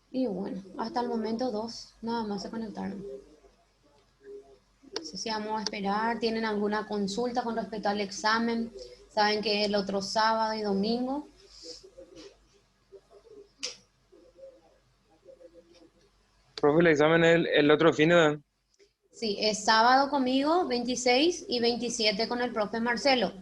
Y bueno, hasta el momento dos, nada más se conectaron. No sé si vamos a esperar, ¿tienen alguna consulta con respecto al examen? Saben que el otro sábado y domingo. Profe, el examen es el otro fin de... Sí, es sábado conmigo, 26 y 27 con el profe Marcelo.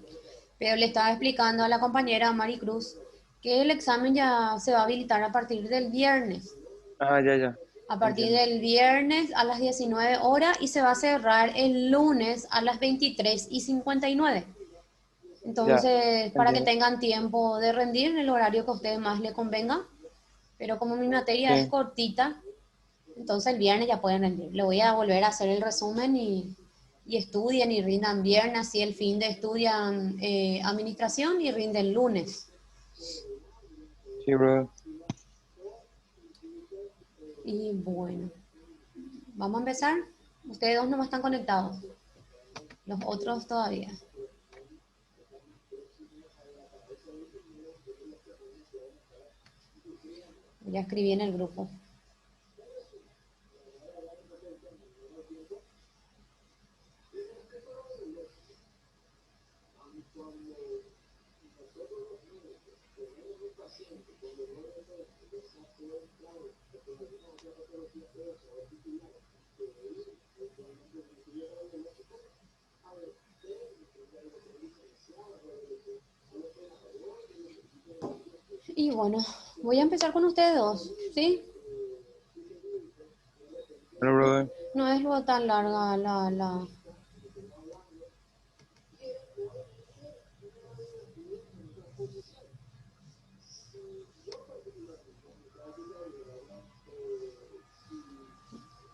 Pero le estaba explicando a la compañera Maricruz que el examen ya se va a habilitar a partir del viernes. Ah, ya, ya. A partir Entiendo. del viernes a las 19 horas y se va a cerrar el lunes a las 23:59. Ya, Entonces, para que entiendo. tengan tiempo de rendir en el horario que a ustedes más les convenga. Pero como mi materia es Sí, cortita, entonces el viernes ya pueden rendir. Le voy a volver a hacer el resumen y estudien y rindan viernes, así el fin de estudian administración y rinden lunes. sí, brother. Y bueno, vamos a empezar. Ustedes dos no están conectados, los otros todavía. Ya escribí en el grupo. Y bueno, voy a empezar con ustedes dos, ¿sí? Bueno, brother. No es lo tan larga la.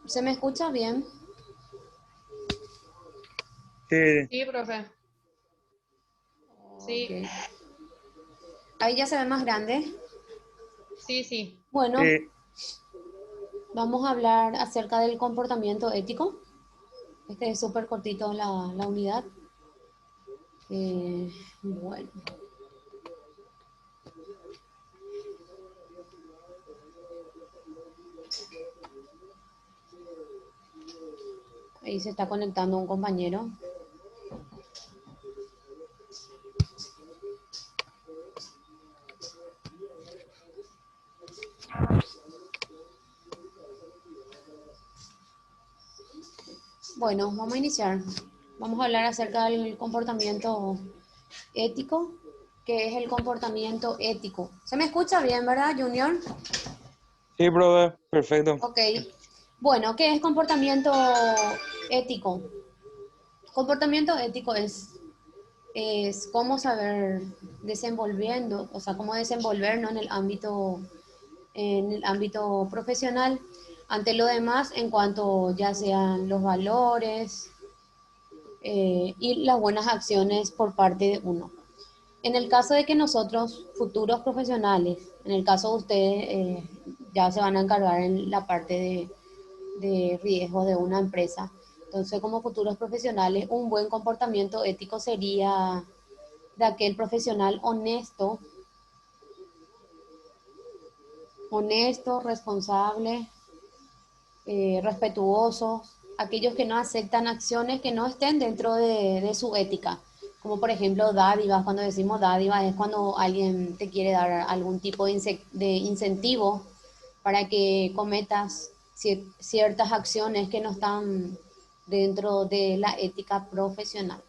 ¿Se me escucha bien? Sí, Sí, profe. Ok. Sí, Ahí ya se ve más grande. sí, sí. Bueno, sí. vamos a hablar acerca del comportamiento ético. Este es súper cortito la unidad. Bueno, ahí se está conectando un compañero. Bueno, vamos a iniciar. Vamos a hablar acerca del comportamiento ético. ¿Qué es el comportamiento ético? ¿Se me escucha bien, verdad, Junior? Sí, brother. Perfecto. Ok. Bueno, ¿qué es comportamiento ético? Comportamiento ético es cómo saber desenvolviendo, o sea, cómo desenvolvernos en el ámbito profesional ante lo demás en cuanto ya sean los valores y las buenas acciones por parte de uno. En el caso de que nosotros, futuros profesionales, en el caso de ustedes, ya se van a encargar en la parte de riesgo de una empresa. Entonces, como futuros profesionales, un buen comportamiento ético sería de aquel profesional honesto, responsable, respetuosos, aquellos que no aceptan acciones que no estén dentro de su ética. Como por ejemplo dádivas, cuando decimos dádivas es cuando alguien te quiere dar algún tipo de incentivo para que cometas ciertas acciones que no están dentro de la ética profesional.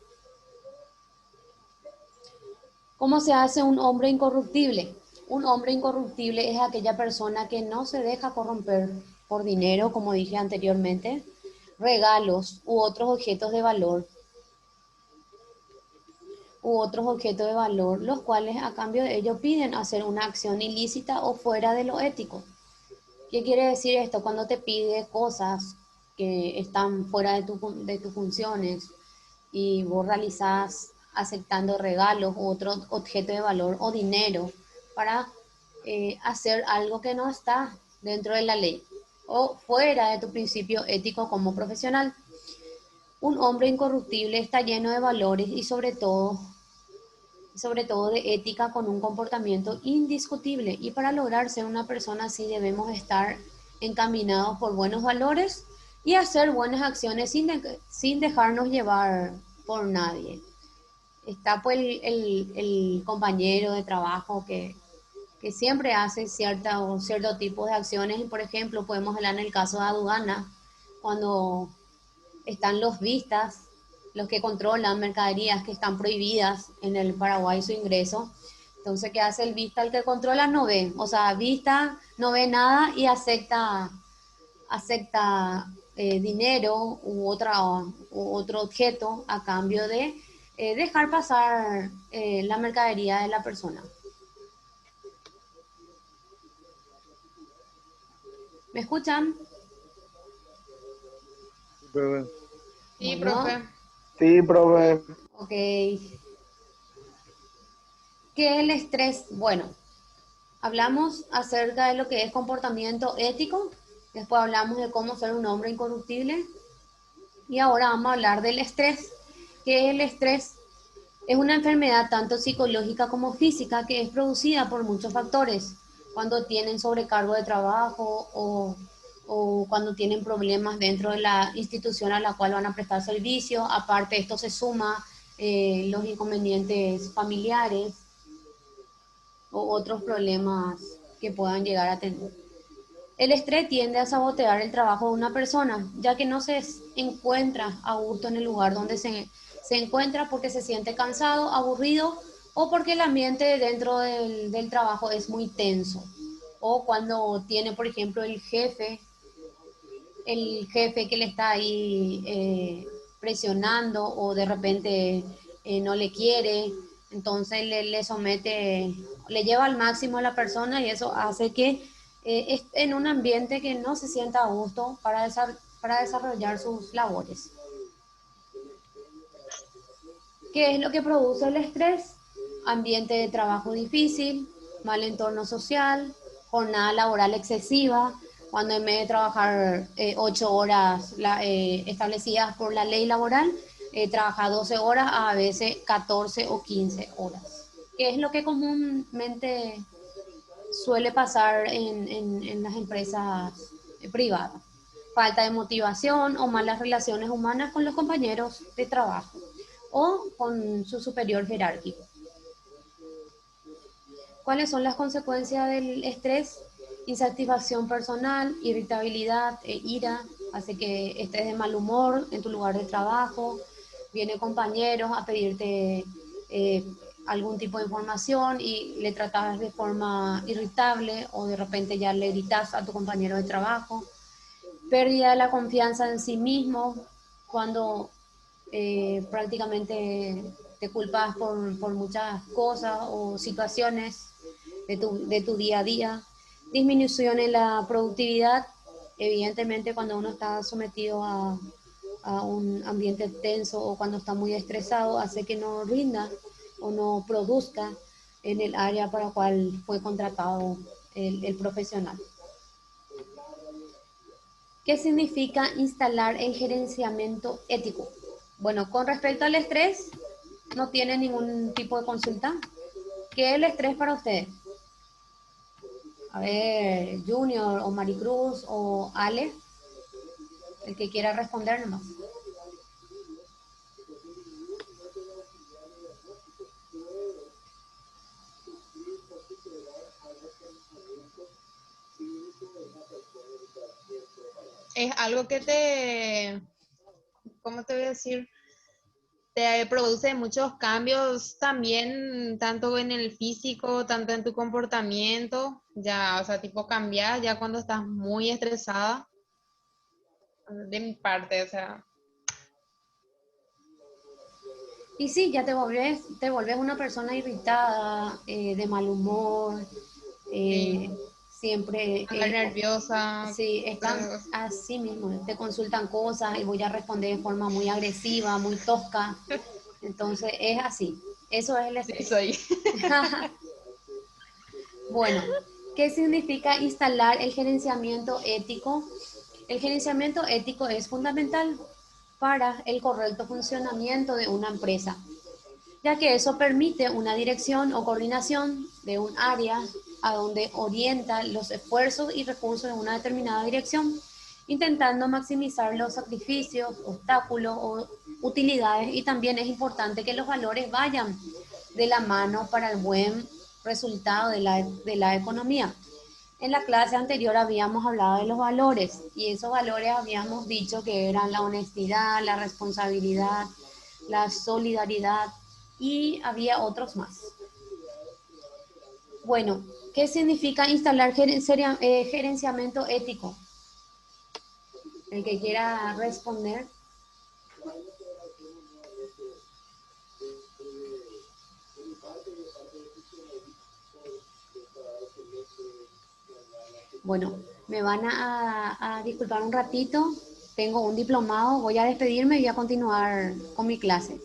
¿Cómo se hace un hombre incorruptible? Un hombre incorruptible es aquella persona que no se deja corromper por dinero, como dije anteriormente, regalos u otros objetos de valor, los cuales a cambio de ello piden hacer una acción ilícita o fuera de lo ético. ¿Qué quiere decir esto? Cuando te pide cosas que están fuera de tus funciones y vos realizás aceptando regalos u otro objeto de valor o dinero para hacer algo que no está dentro de la ley o fuera de tu principio ético como profesional. Un hombre incorruptible está lleno de valores y sobre todo sobre todo de ética con un comportamiento indiscutible. Y para lograr ser una persona así debemos estar encaminados por buenos valores y hacer buenas acciones sin dejarnos llevar por nadie. Está pues el compañero de trabajo que siempre hace cierto tipo de acciones y por ejemplo podemos hablar en el caso de aduana, cuando están los vistas, los que controlan mercaderías que están prohibidas en el Paraguay su ingreso. Entonces, ¿qué hace el vista? El que controla no ve, o sea, vista no ve nada y acepta dinero u otro objeto a cambio de dejar pasar la mercadería de la persona. ¿Me escuchan? Profe. Sí, Bueno, profe. Sí, profe. ok. ¿Qué es el estrés? Bueno, hablamos acerca de lo que es comportamiento ético, después hablamos de cómo ser un hombre incorruptible y ahora vamos a hablar del estrés. ¿Qué es el estrés? Es una enfermedad tanto psicológica como física que es producida por muchos factores, cuando tienen sobrecargo de trabajo o cuando tienen problemas dentro de la institución a la cual van a prestar servicio. Aparte, esto se suma los inconvenientes familiares o otros problemas que puedan llegar a tener. El estrés tiende a sabotear el trabajo de una persona, ya que no se encuentra a gusto en el lugar donde se encuentra porque se siente cansado, aburrido o porque el ambiente dentro del trabajo es muy tenso. O cuando tiene, por ejemplo, el jefe que le está ahí presionando o de repente no le quiere, entonces le somete, le lleva al máximo a la persona y eso hace que esté en un ambiente que no se sienta a gusto para desarrollar sus labores. ¿Qué es lo que produce el estrés? Ambiente de trabajo difícil, mal entorno social, jornada laboral excesiva, cuando en vez de trabajar 8 horas establecidas por la ley laboral, trabaja 12 horas, a veces 14 o 15 horas. ¿Qué es lo que comúnmente suele pasar en las empresas privadas? Falta de motivación o malas relaciones humanas con los compañeros de trabajo o con su superior jerárquico. ¿Cuáles son las consecuencias del estrés? Insatisfacción personal, irritabilidad e ira, hace que estés de mal humor en tu lugar de trabajo, vienen compañeros a pedirte algún tipo de información y le tratas de forma irritable o de repente ya le gritas a tu compañero de trabajo. Pérdida de la confianza en sí mismo, cuando prácticamente te culpas por muchas cosas o situaciones de tu día a día. Disminución en la productividad, evidentemente cuando uno está sometido a un ambiente tenso o cuando está muy estresado, hace que no rinda o no produzca en el área para la cual fue contratado el profesional. ¿Qué significa instalar el gerenciamiento ético? Bueno, con respecto al estrés, no tiene ningún tipo de consulta. ¿Qué es el estrés para ustedes? A ver, Junior o Maricruz o Ale, el que quiera responder nomás. Es algo que ¿cómo te voy a decir? Te produce muchos cambios también, tanto en el físico, tanto en tu comportamiento, ya, o sea, tipo cambiar ya cuando estás muy estresada, de mi parte, o sea, Y sí, ya te volvés una persona irritada, de mal humor, sí, eh, siempre, andar nerviosa, sí, están pues, así mismo, te consultan cosas y voy a responder de forma muy agresiva, muy tosca. Entonces es así, eso es el sí, estrés. soy. Bueno, ¿qué significa instalar el gerenciamiento ético? El gerenciamiento ético es fundamental para el correcto funcionamiento de una empresa. ya que eso permite una dirección o coordinación de un área a donde orienta los esfuerzos y recursos en una determinada dirección, intentando maximizar los sacrificios, obstáculos o utilidades, y también es importante que los valores vayan de la mano para el buen resultado de la economía. En la clase anterior habíamos hablado de los valores y esos valores habíamos dicho que eran la honestidad, la responsabilidad, la solidaridad y había otros más. Bueno, ¿qué significa instalar gerenciamiento ético? El que quiera responder. Bueno, me van a disculpar un ratito. Tengo un diplomado, voy a despedirme y voy a continuar con mi clase.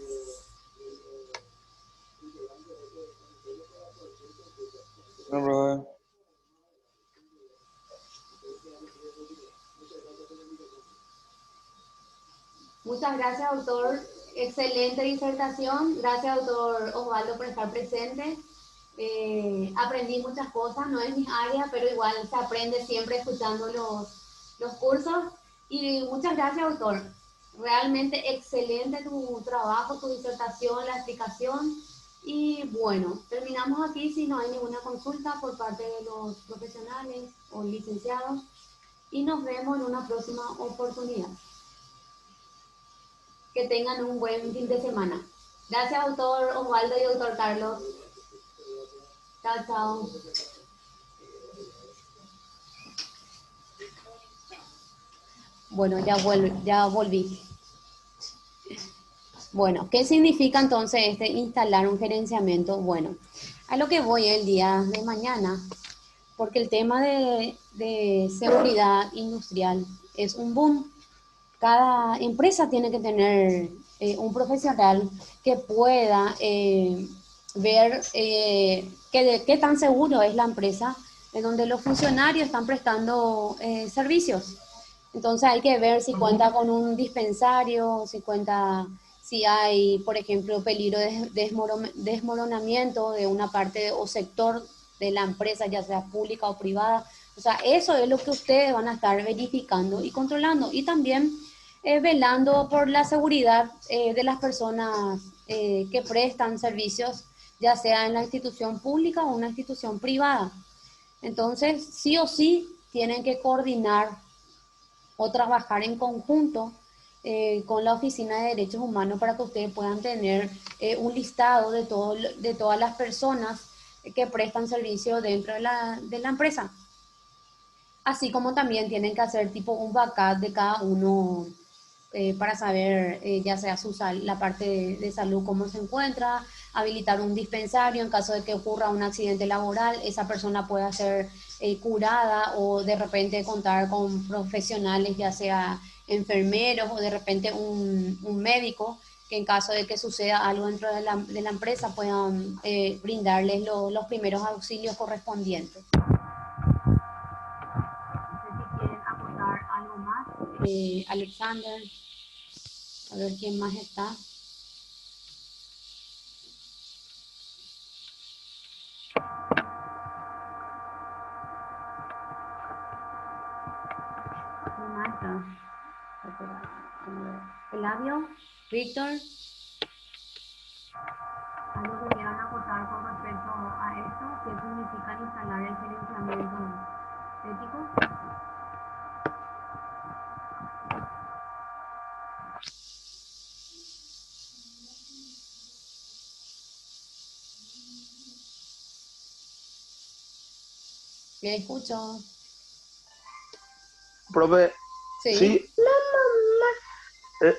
No, profe. Muchas gracias, doctor. Excelente disertación. Gracias, doctor Osvaldo, por estar presente. Aprendí muchas cosas, no es mi área, pero igual se aprende siempre escuchando los cursos. Y muchas gracias, doctor. Realmente excelente tu trabajo, tu disertación, la explicación. Y bueno, terminamos aquí si no hay ninguna consulta por parte de los profesionales o licenciados. Y nos vemos en una próxima oportunidad. Que tengan un buen fin de semana. Gracias, doctor Osvaldo y doctor Carlos. Chao, chao. Bueno, ya volví. Bueno, ¿qué significa entonces instalar un gerenciamiento? Bueno, a lo que voy el día de mañana, porque el tema de seguridad industrial es un boom. Cada empresa tiene que tener un profesional que pueda ver qué tan seguro es la empresa en donde los funcionarios están prestando servicios. Entonces hay que ver si cuenta con un dispensario, si hay, por ejemplo, peligro de desmoronamiento de una parte o sector de la empresa, ya sea pública o privada. O sea, eso es lo que ustedes van a estar verificando y controlando. Y también velando por la seguridad de las personas que prestan servicios, ya sea en la institución pública o una institución privada. Entonces, sí o sí, tienen que coordinar o trabajar en conjunto con la Oficina de Derechos Humanos para que ustedes puedan tener un listado de todas las personas que prestan servicio dentro de la empresa. Así como también tienen que hacer tipo un backup de cada uno para saber ya sea la parte de salud cómo se encuentra, habilitar un dispensario en caso de que ocurra un accidente laboral, esa persona pueda ser curada o de repente contar con profesionales, ya sea enfermeros o de repente un médico que en caso de que suceda algo dentro de la empresa puedan brindarles los primeros auxilios correspondientes. Si quieren aportar algo más, Alexander, a ver quién más está. ¿Quién más está? Eladio, Víctor, algo que quieran aportar con respecto a esto, ¿qué significa instalar el gerenciamiento ético? ¿Qué escucho? Profe, Sí. sí, eh,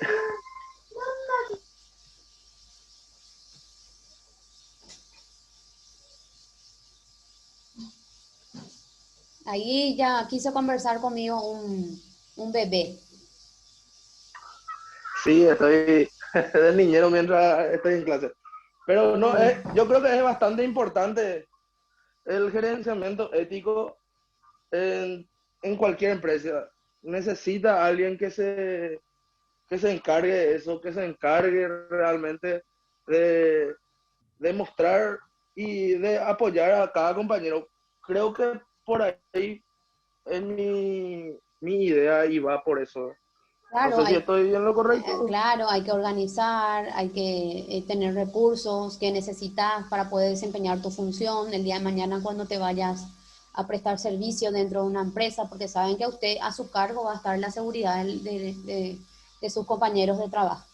Ahí ya quiso conversar conmigo un bebé. sí, estoy del niñero mientras estoy en clase. Pero no, yo creo que es bastante importante el gerenciamiento ético en cualquier empresa. Necesita alguien que se encargue de eso, que se encargue realmente de, de mostrar y de apoyar a cada compañero. Creo que por ahí es mi idea y va por eso. No Claro, sé si estoy en lo correcto. claro, hay que organizar, hay que tener recursos que necesitas para poder desempeñar tu función el día de mañana cuando te vayas a prestar servicio dentro de una empresa, porque saben que a usted, a su cargo, va a estar la seguridad de sus compañeros de trabajo.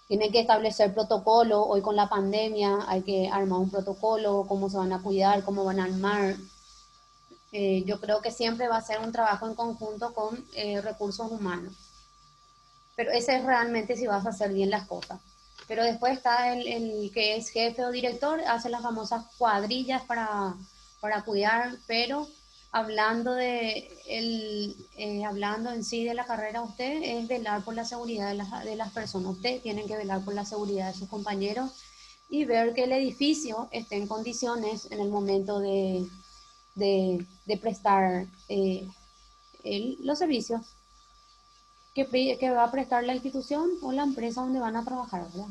Tienen que establecer protocolo, hoy con la pandemia hay que armar un protocolo, cómo se van a cuidar, cómo van a armar. Yo creo que siempre va a ser un trabajo en conjunto con recursos humanos. Pero ese es realmente si vas a hacer bien las cosas. Pero después está el que es jefe o director, hace las famosas cuadrillas para cuidar, pero hablando hablando en sí de la carrera, usted es velar por la seguridad de las personas. Usted tiene que velar por la seguridad de sus compañeros y ver que el edificio esté en condiciones en el momento de prestar los servicios que va a prestar la institución o la empresa donde van a trabajar, ¿verdad?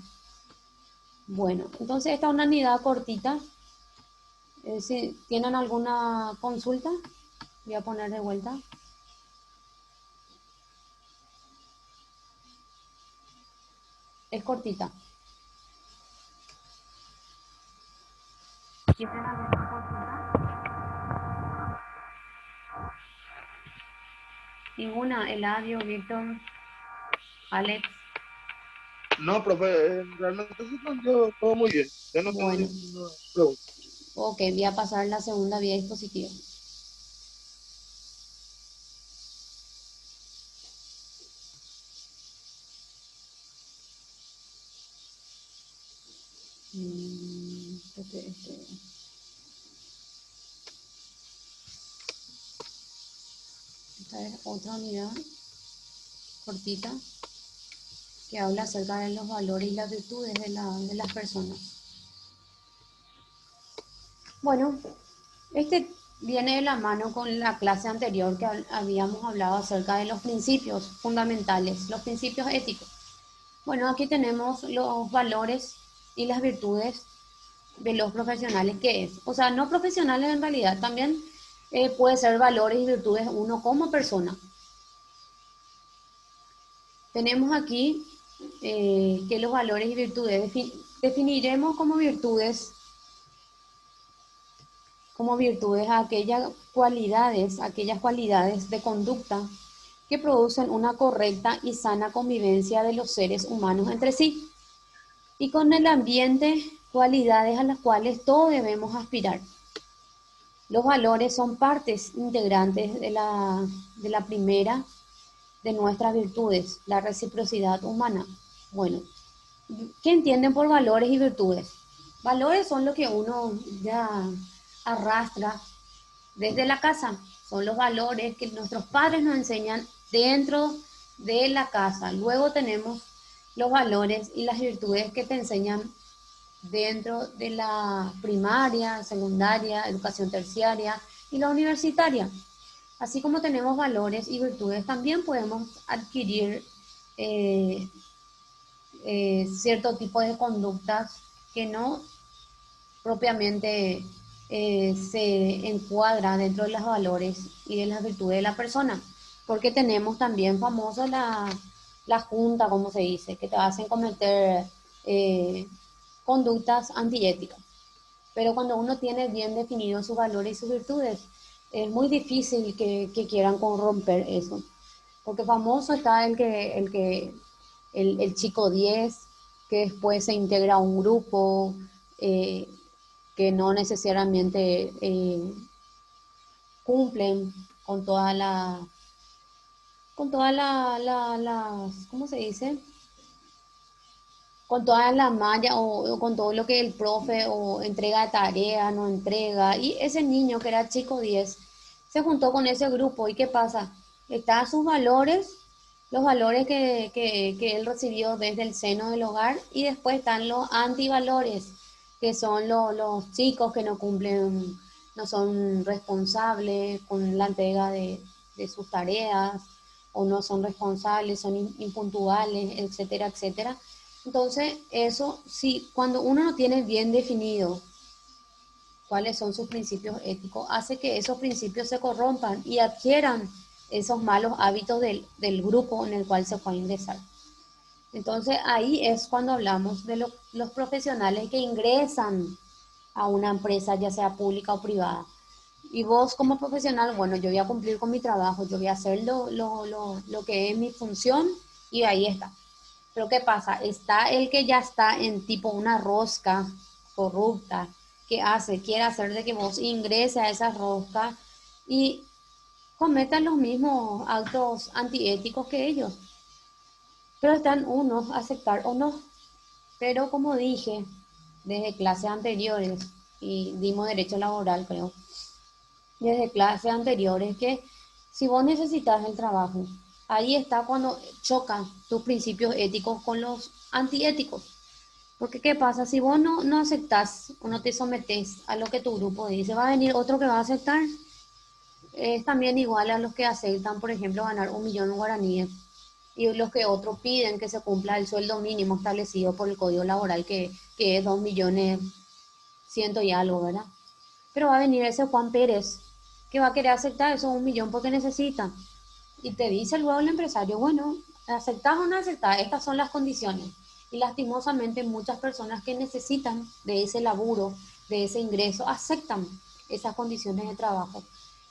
Bueno, entonces esta es una unidad cortita. Si tienen alguna consulta, voy a poner de vuelta. Es cortita. ¿Tienen alguna consulta? Ninguna. Eladio, Víctor, Alex. No, profe, realmente se entendió todo muy bien. Yo no tengo Bueno, ninguna pregunta. ok, voy a pasar la segunda vía dispositiva. Esta es otra unidad cortita que habla acerca de los valores y las virtudes de las personas. Bueno, este viene de la mano con la clase anterior que habíamos hablado acerca de los principios fundamentales, los principios éticos. Bueno, aquí tenemos los valores y las virtudes de los profesionales, ¿qué es? O sea, no profesionales en realidad, también puede ser valores y virtudes uno como persona. Tenemos aquí que los valores y virtudes definiremos como virtudes aquellas cualidades de conducta que producen una correcta y sana convivencia de los seres humanos entre sí y con el ambiente, cualidades a las cuales todos debemos aspirar. Los valores son partes integrantes de la primera de nuestras virtudes, la reciprocidad humana. Bueno, ¿qué entienden por valores y virtudes? Valores son lo que uno ya arrastra desde la casa, son los valores que nuestros padres nos enseñan dentro de la casa. Luego tenemos los valores y las virtudes que te enseñan dentro de la primaria, secundaria, educación terciaria y la universitaria. Así como tenemos valores y virtudes, también podemos adquirir eh, cierto tipo de conductas que no propiamente se encuadra dentro de los valores y de las virtudes de la persona, porque tenemos también famosa la junta, como se dice, que te hacen cometer conductas antiéticas. Pero cuando uno tiene bien definidos sus valores y sus virtudes, es muy difícil que quieran corromper eso. Porque famoso está el chico 10 que después se integra a un grupo, eh, que no necesariamente cumplen con toda ¿cómo se dice? Con toda la malla o con todo lo que el profe o entrega de tarea, no entrega. Y ese niño que era chico 10 se juntó con ese grupo. ¿Y qué pasa? Están sus valores, los valores que él recibió desde el seno del hogar, y después están los antivalores, que son los chicos que no cumplen, no son responsables con la entrega de sus tareas, o no son responsables, son impuntuales, etcétera, etcétera. Entonces, eso, sí, cuando uno no tiene bien definido cuáles son sus principios éticos, hace que esos principios se corrompan y adquieran esos malos hábitos del grupo en el cual se puede ingresar. Entonces ahí es cuando hablamos de los profesionales que ingresan a una empresa, ya sea pública o privada. Y vos como profesional, bueno, yo voy a cumplir con mi trabajo, yo voy a hacer lo que es mi función y ahí está. Pero ¿qué pasa? Está el que ya está en tipo una rosca corrupta, que quiere hacer de que vos ingreses a esa rosca y cometan los mismos actos antiéticos que ellos. Pero está en uno aceptar o no. Pero como dije, desde clases anteriores, y dimos derecho laboral, creo, desde clases anteriores, que si vos necesitas el trabajo, ahí está cuando chocan tus principios éticos con los antiéticos. Porque ¿qué pasa? Si vos no aceptás o no te sometés a lo que tu grupo dice, va a venir otro que va a aceptar. Es también igual a los que aceptan, por ejemplo, ganar 1.000.000 guaraníes y los que otros piden que se cumpla el sueldo mínimo establecido por el Código Laboral, que es 2.100.000 y algo, ¿verdad? Pero va a venir ese Juan Pérez que va a querer aceptar esos 1.000.000 porque necesita. Y te dice luego el empresario, bueno, ¿aceptás o no aceptás? Estas son las condiciones. Y lastimosamente muchas personas que necesitan de ese laburo, de ese ingreso, aceptan esas condiciones de trabajo.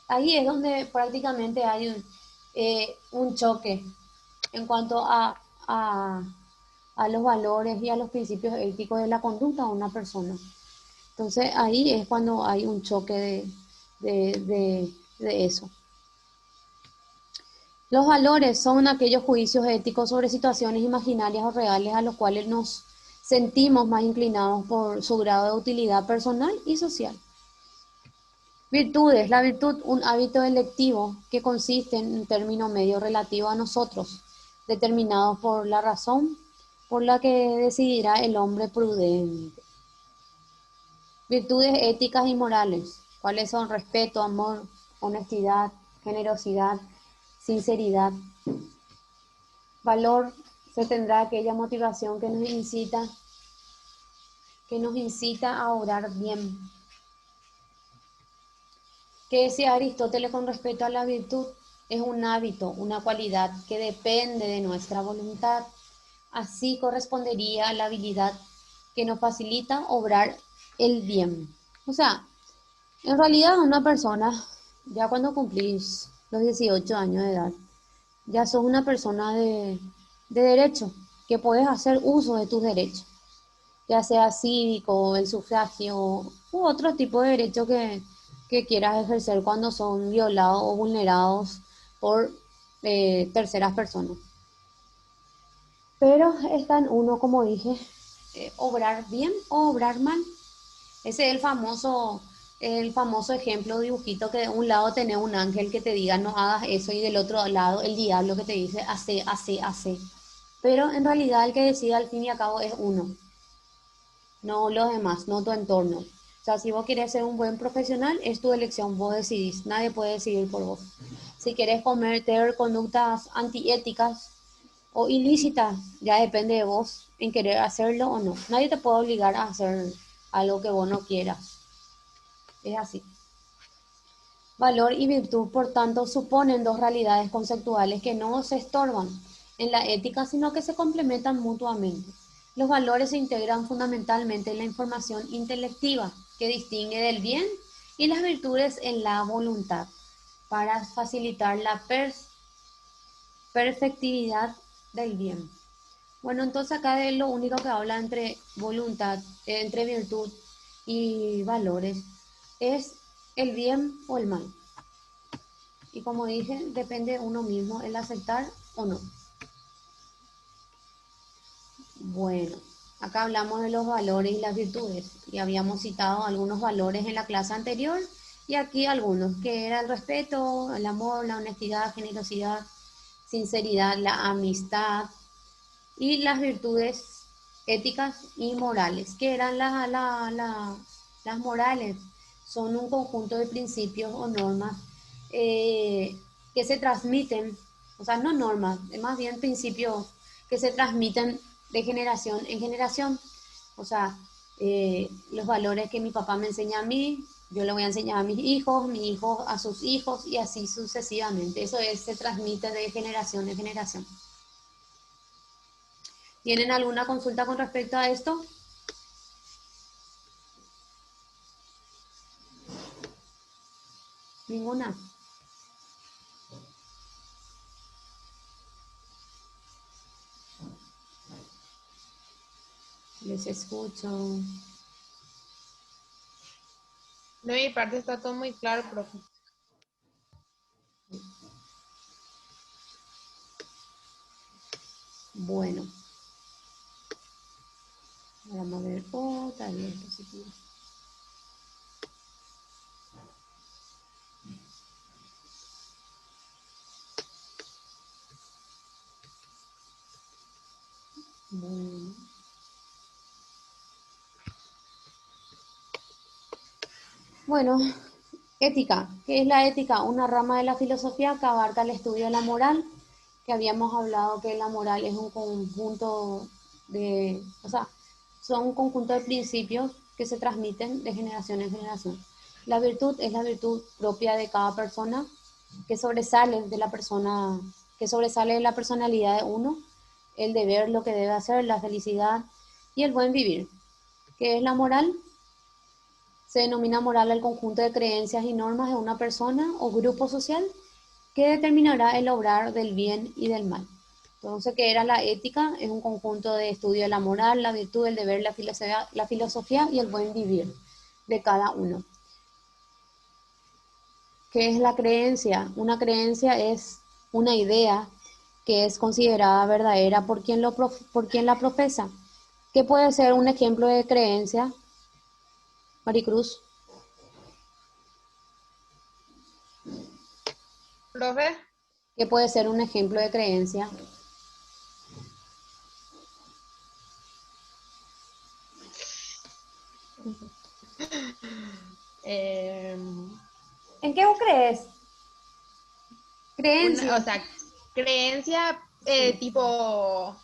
Ahí es donde prácticamente hay un choque en cuanto a los valores y a los principios éticos de la conducta de una persona. Entonces ahí es cuando hay un choque de eso. Los valores son aquellos juicios éticos sobre situaciones imaginarias o reales a los cuales nos sentimos más inclinados por su grado de utilidad personal y social. Virtudes. La virtud, un hábito electivo que consiste en un término medio relativo a nosotros, determinado por la razón por la que decidirá el hombre prudente. Virtudes éticas y morales. ¿Cuáles son? Respeto, amor, honestidad, generosidad, sinceridad. Valor, se tendrá aquella motivación que nos incita a obrar bien. ¿Qué decía Aristóteles con respecto a la virtud? Es un hábito, una cualidad que depende de nuestra voluntad. Así correspondería a la habilidad que nos facilita obrar el bien. O sea, en realidad una persona, ya cuando cumplís los 18 años de edad, ya sos una persona de derecho, que puedes hacer uso de tus derechos, ya sea cívico, el sufragio u otro tipo de derecho que quieras ejercer cuando son violados o vulnerados por terceras personas. Pero está en uno, como dije, obrar bien o obrar mal. Ese es el famoso ejemplo dibujito que de un lado tenés un ángel que te diga no hagas eso y del otro lado el diablo que te dice hace. Pero en realidad el que decide al fin y al cabo es uno, no los demás, no tu entorno. O sea, si vos querés ser un buen profesional, es tu elección, vos decidís, nadie puede decidir por vos. Si querés cometer conductas antiéticas o ilícitas, ya depende de vos en querer hacerlo o no. Nadie te puede obligar a hacer algo que vos no quieras. Es así. Valor y virtud, por tanto, suponen dos realidades conceptuales que no se estorban en la ética, sino que se complementan mutuamente. Los valores se integran fundamentalmente en la información intelectiva que distingue del bien y las virtudes en la voluntad para facilitar la perfectividad del bien. Bueno, entonces acá de lo único que habla entre voluntad, entre virtud y valores es el bien o el mal. Y como dije, depende de uno mismo el aceptar o no. Bueno, acá hablamos de los valores y las virtudes y habíamos citado algunos valores en la clase anterior y aquí algunos, que era el respeto, el amor, la honestidad, generosidad, sinceridad, la amistad y las virtudes éticas y morales, que eran las morales. Son un conjunto de principios o normas que se transmiten, o sea, no normas, más bien principios que se transmiten de generación en generación. O sea, los valores que mi papá me enseña a mí, yo le voy a enseñar a mis hijos a sus hijos y así sucesivamente. Eso se transmite de generación en generación. ¿Tienen alguna consulta con respecto a esto? Ninguna. Les escucho. De mi parte está todo muy claro, profe. Bueno. Vamos a ver otra diapositiva. Bueno. Bueno, ética. ¿Qué es la ética? Una rama de la filosofía que abarca el estudio de la moral, que habíamos hablado que la moral es un conjunto de, o sea, son un conjunto de principios que se transmiten de generación en generación. La virtud es la virtud propia de cada persona, que sobresale de la persona, que sobresale de la personalidad de uno, el deber, lo que debe hacer, la felicidad y el buen vivir. ¿Qué es la moral? Se denomina moral al conjunto de creencias y normas de una persona o grupo social que determinará el obrar del bien y del mal. Entonces, ¿qué era la ética? Es un conjunto de estudio de la moral, la virtud, el deber, la filosofía y el buen vivir de cada uno. ¿Qué es la creencia? Una creencia es una idea que es considerada verdadera por por quien la profesa. ¿Qué puede ser un ejemplo de creencia, Maricruz? Profe, ¿Qué puede ser un ejemplo de creencia? em, ¿En qué vos crees? o Creencia. sea, creencia Sí. tipo,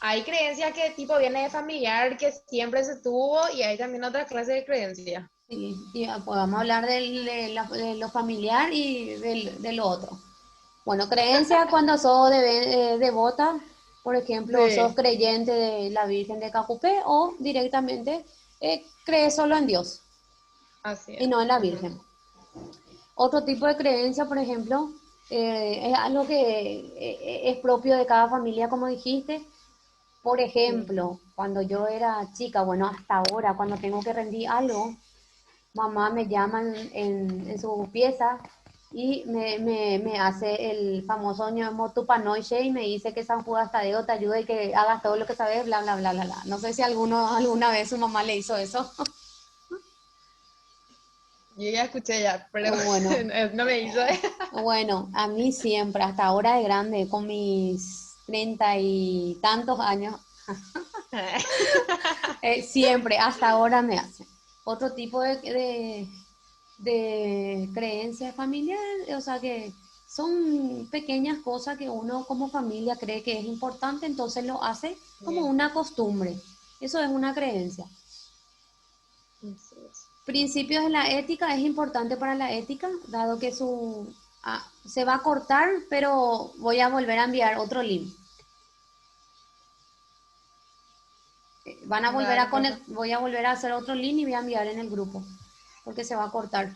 hay creencias que tipo viene de familiar que siempre se tuvo y hay también otra clase de creencia. Sí, y, pues vamos a hablar de lo familiar y de lo otro. Bueno, creencia cuando sos devota, por ejemplo, sos Sí, creyente de la Virgen de Cacupé o directamente crees solo en Dios así y es. no en la Ujú. Virgen. Otro tipo de creencia, por ejemplo, es algo que es propio de cada familia, como dijiste. Por Sí. ejemplo, cuando yo era chica, bueno, hasta ahora, cuando tengo que rendir algo, mamá me llama en su pieza y me hace el famoso ñomo tupanoche y me dice que San Judas Tadeo te ayude y que hagas todo lo que sabes, bla, bla, bla, bla, bla. No sé si alguna vez su mamá le hizo eso. Yo ya escuché ya, pero Bueno, no me hizo. bueno, a mí siempre, hasta ahora de grande, con mis 30 y tantos años, siempre, hasta ahora me hacen. Otro tipo de creencia familiar, o sea que son pequeñas cosas que uno como familia cree que es importante, entonces lo hace como Bien, una costumbre. Eso es una creencia. así es. Principios de la ética es importante para la ética, dado que se va a cortar, pero voy a volver a enviar otro link. Van a volver Dale, profe. voy a volver a hacer otro link y voy a enviar en el grupo, porque se va a cortar.